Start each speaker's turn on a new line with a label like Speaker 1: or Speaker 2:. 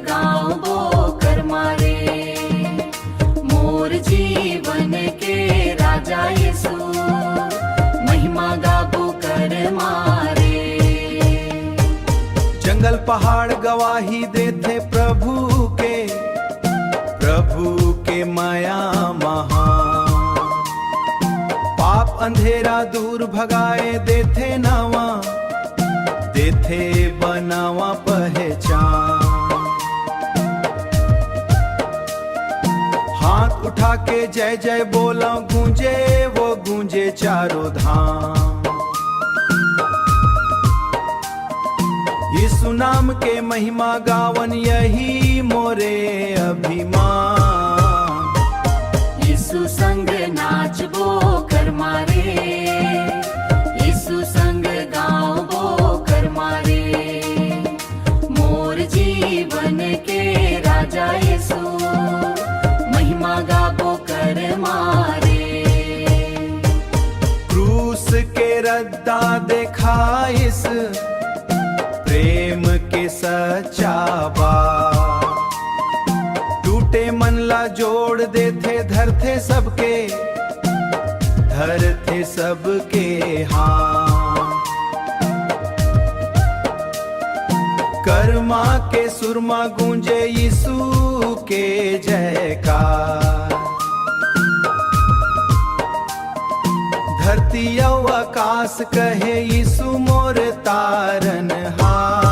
Speaker 1: गाँव बो कर मारे, मोर जीवन के राजा यीशु महिमा गाबो कर मारे।
Speaker 2: जंगल पहाड़ गवाही देते प्रभु के माया महान। पाप अंधेरा दूर भगाए देते नावा, देते बनावा पहचान। हाथ उठा के जय जय बोला गूंजे, वो गूंजे चारों धाम। यीशु नाम के महिमा गावन यही मोरे अभिमान।
Speaker 1: यीशु संग नाच बो कर मारे, यीशु संग गाँव बो कर मारे, मोर जीवन के राजा यीशु महिमा गाबो कर मारे।
Speaker 2: क्रूस के रद्दा देखा इस प्रेम के सच्चा बात। टूटे मन ला जोड़ देते, धरते सबके हाथ। कर्मा के सुरमा गूंजे यीशु के जयकार। धरती और आकाश कहे यीशु मोर तारनहार।